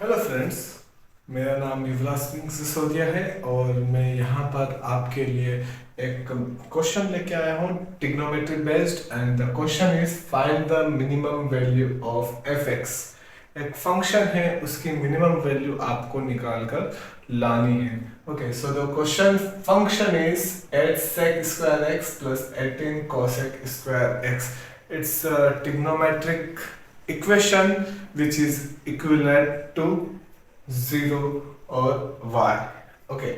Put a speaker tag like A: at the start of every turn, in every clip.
A: Hello friends, मेरा नाम युवराज सिंह सिसोदिया है और मैं यहाँ पर आपके लिए एक क्वेश्चन लेके आया हूँ trigonometry based and the question is find the minimum value of F x. एक फंक्शन है, उसकी मिनिमम वैल्यू आपको निकाल कर लानी है। Okay, so the question function is 8 sec square x plus 18 cosec square x. It's a trigonometric equation which is equivalent to 0 or y. Okay,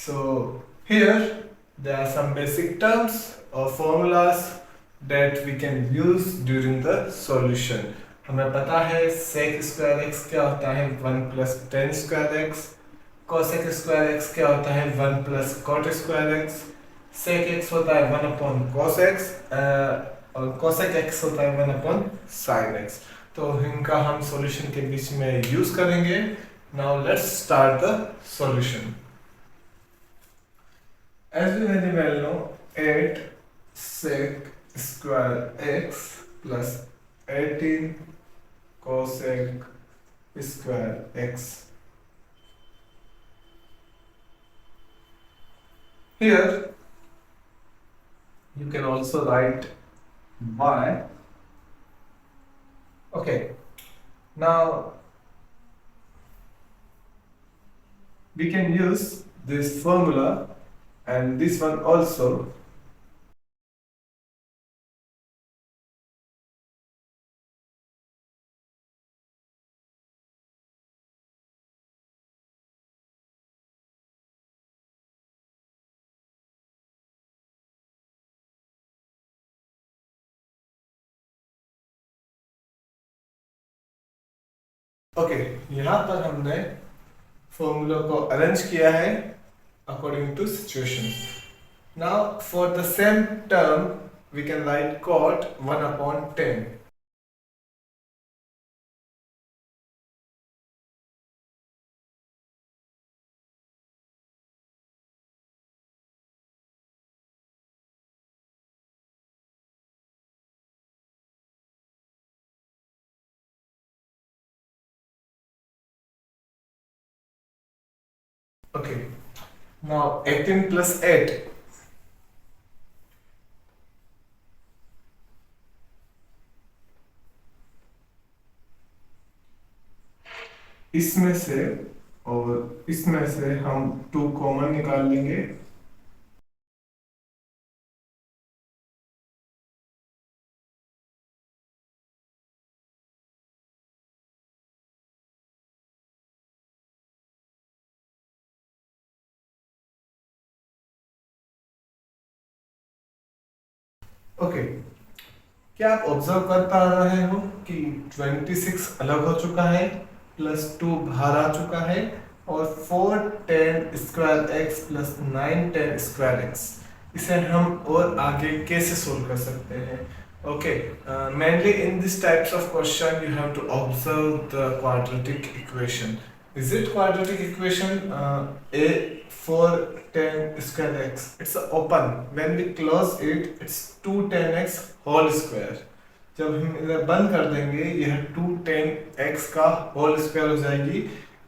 A: so here there are some basic terms or formulas that we can use during the solution. हमें पता है sec square x क्या होता है 1 plus tan square x, cosec square x क्या होता है 1 plus cot square x, sec x होता है 1 upon cos x और cosec x होता है 1 upon sin x। तो इनका हम सॉल्यूशन के बीच में यूज करेंगे। Now let's start the solution. As we very well know, 8 sec square x plus 18 cosec square x. Here you can also write y. Okay, now we can use this formula and this one also. Okay, यहाँ पर हमने formula को arrange किया है according to situation. Now for the same term we can write cot 1 upon 10. Okay, now 18 plus 8. इसमें से और इसमें से हम 2 कॉमन निकाल लेंगे। ओके, क्या आप ऑब्जर्व कर पा रहे हो कि 26 अलग हो चुका है, प्लस 2 बाहर आ चुका है और 4 tan square X plus 9 tan square x. इसे हम और आगे कैसे सोल्व कर सकते हैं? Okay, mainly in these types of question you have to observe the quadratic equation. Is it quadratic equation? A 4 tan square x, it's open. When we close it, it's 2 tan x whole square. जब हम इधर बंद कर देंगे, यह 2 tan x का whole square हो जाएगी,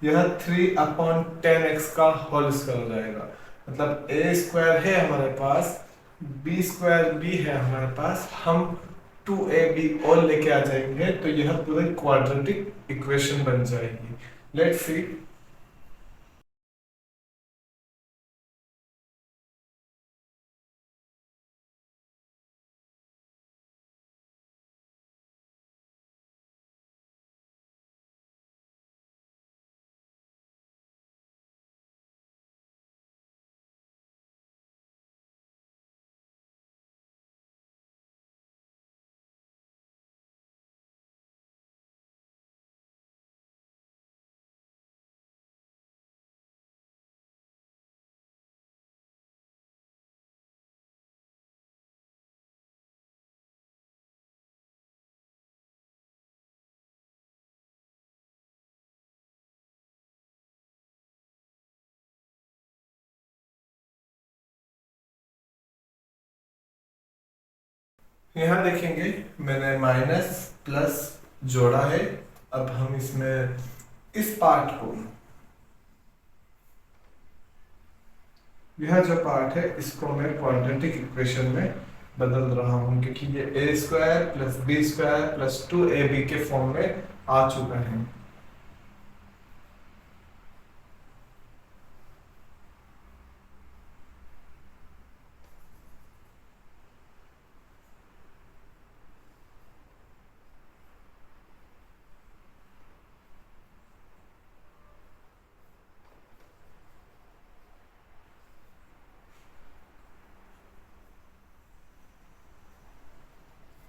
A: यह 3 अपॉन tan x का होल स्क्वायर हो जाएगा। मतलब a स्क्वायर है हमारे पास, b स्क्वायर भी है हमारे पास, हम 2ab ऑल लेके आ जाएंगे तो यह पूरी क्वाड्रेटिक इक्वेशन बन जाएगी। Let's see. यहाँ देखेंगे मैंने माइनस प्लस जोड़ा है। अब हम इसमें इस पार्ट को, यह जो पार्ट है इसको मैं क्वाड्रेटिक इक्वेशन में बदल रहा हूं, क्योंकि ये A square plus B square plus 2ab के फॉर्म में आ चुका है।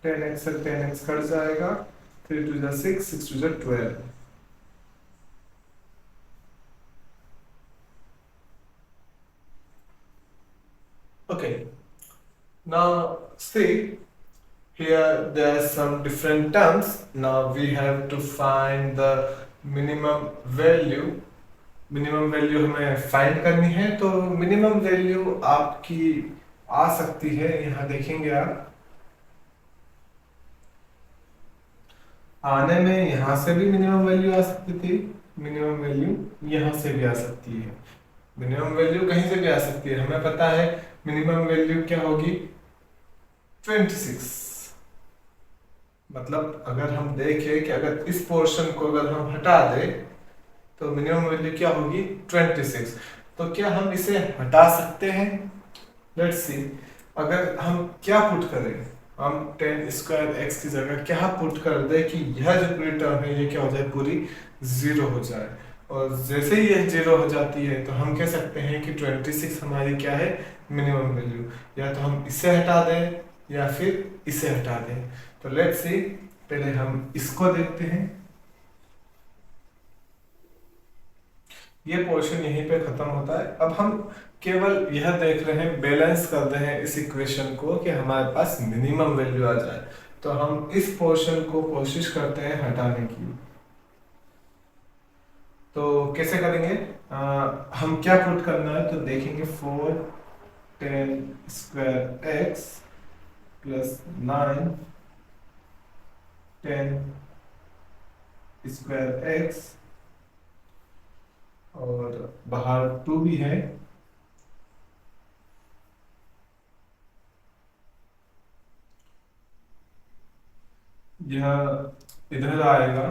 A: टेन एक्स से 10x कट जाएगा, 3 2 जा 6, 6 2 जा 12। Okay, now see here there are some different terms. Now we have to find the minimum value. Minimum value हमें find करनी है, तो मिनिमम वैल्यू आपकी आ सकती है, यहाँ देखेंगे आप आने में यहाँ से भी मिनिमम वैल्यू आ सकती थी, मिनिमम वैल्यू यहाँ से भी आ सकती है, मिनिमम वैल्यू कहीं से भी आ सकती है। हमें पता है मिनिमम वैल्यू क्या होगी, 26। मतलब अगर हम देखें कि अगर इस पोर्शन को अगर हम हटा दें तो मिनिमम वैल्यू क्या होगी, 26। तो क्या हम इसे हटा सकते हैं? लेट्स सी, अगर हम क्या पुट करें, हम 10 स्क्वायर एक्स की जगह क्या पुट कर दे कि यह जो पूरी टर्म है ये क्या हो जाए, पूरी जीरो हो जाए। और जैसे ही यह जीरो हो जाती है तो हम कह सकते हैं कि 26 हमारी क्या है, मिनिमम वैल्यू। या तो हम इसे हटा दें या फिर इसे हटा दें। तो लेट्स सी, पहले हम इसको देखते हैं। ये पोर्शन यहीं पे खत्म होता है। अब हम केवल यह देख रहे हैं, बैलेंस कर रहे हैं इस इक्वेशन को कि हमारे पास मिनिमम वैल्यू आ जाए। तो हम इस पोर्शन को कोशिश करते हैं हटाने की। तो कैसे करेंगे, हम क्या पुट करना है, तो देखेंगे 4 10 square X plus 9 10 square x, और बाहर 2 भी है। यह इधर आएगा,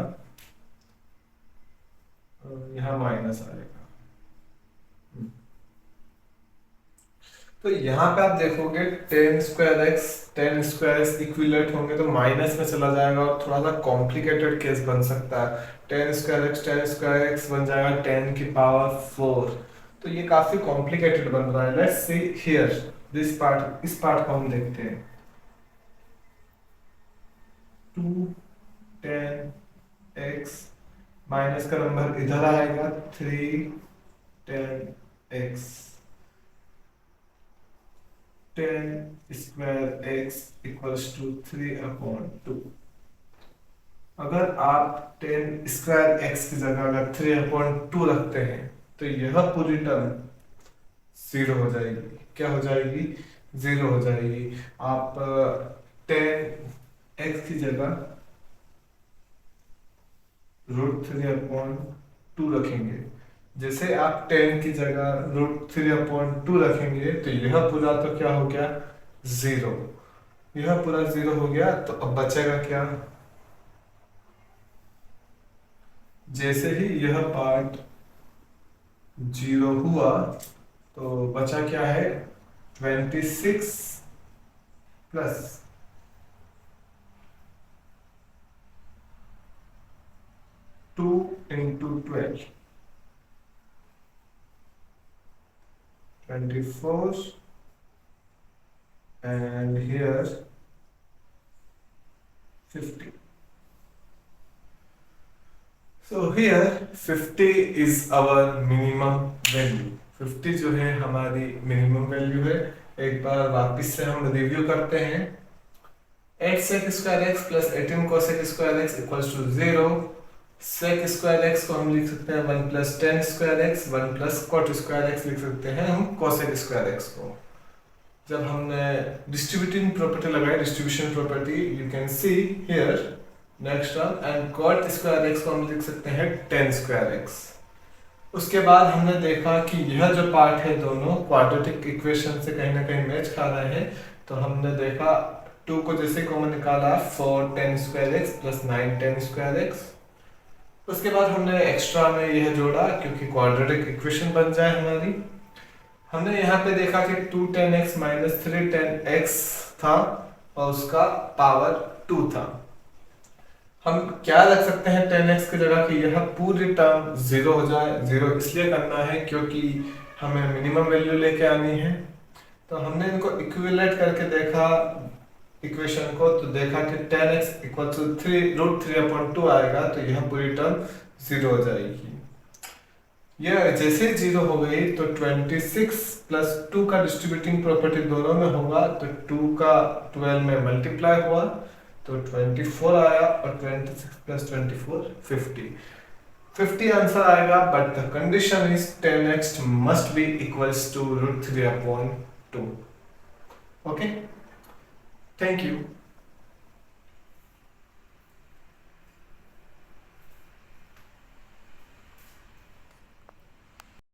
A: यहाँ माइनस आएगा। तो यहाँ पे आप देखोगे 10 स्क्वायर एक्स इक्विलेट होंगे तो माइनस में चला जाएगा और थोड़ा सा कॉम्प्लिकेटेड केस बन सकता है। 10 स्क्वायर एक्स बन जाएगा 10 की पावर 4। तो ये काफी कॉम्प्लिकेटेड बन रहा है। Let's see here this part, इस पार्ट को हम देखते हैं। 2 10 एक्स माइनस का नंबर इधर आएगा, 3 10 X 10 square X equals to 3/2। अगर आप 10 स्क्वायर एक्स की जगह अगर 3/2 रखते हैं तो यह पूरी टर्म जीरो हो जाएगी। क्या हो जाएगी, जीरो हो जाएगी। आप 10 एक्स की जगह √3/2 रखेंगे। जैसे आप 10 की जगह √3/2 रखेंगे तो यह पूरा तो क्या हो गया, जीरो। यह पूरा जीरो हो गया। तो अब बचेगा क्या, जैसे ही यह पार्ट जीरो हुआ तो बचा क्या है, 26 plus 2 into 12, 24, and here 50. So here 50 is our minimum value. 50 जो है हमारी मिनिमम वैल्यू है। एक बार वापस से हम रिव्यू करते हैं। 8 sec square X plus 18 cosec square X equals to 0। sec square X को हम लिख सकते हैं 1 plus 10 square X, 1 plus cot square X लिख सकते हैं हम cosec स्क्वायर एक्स को। जब हमने डिस्ट्रीब्यूटिंग प्रॉपर्टी लगाई, distribution property, you can see here next term, and cot square X को हम लिख सकते हैं टेन स्क्वायर एक्स। उसके बाद हमने देखा कि यह जो पार्ट है दोनों क्वाड्रेटिक इक्वेशन से कहीं ना कहीं मैच खा रहे हैं, तो हमने देखा 2 को जैसे कॉमन निकाला 4 ten square X plus 9 ten square x. उसके बाद हमने एक्स्ट्रा में यह जोड़ा क्योंकि क्वाड्रेटिक इक्वेशन बन जाए हमारी। हमने यहाँ पे देखा कि 2 ten x minus 3 ten x था और उसका पावर 2 था। हम क्या रख सकते हैं 10x की जगह कि यह पूरी टर्म 0 हो जाए। 0 इसलिए करना है क्योंकि हमें मिनिमम वैल्यू लेके आनी है। तो हमने इनको इक्विवेलेंट करके देखा इक्वेशन को, तो देखा कि 10x इक्वल टू 3√3/2 आएगा, तो यह पूरी टर्म 0 हो जाएगी। यह जैसे ही 0 हो गई तो 26 प्लस 2 का डिस्ट्रीब्यूटिंग प्रॉपर्टी दोनों में होगा, तो 2 का 12 में मल्टीप्लाई हुआ तो 24 आया, और 26 प्लस 24 50 आंसर आएगा। But the condition is 10x must be equals to √3/2। Okay, thank you.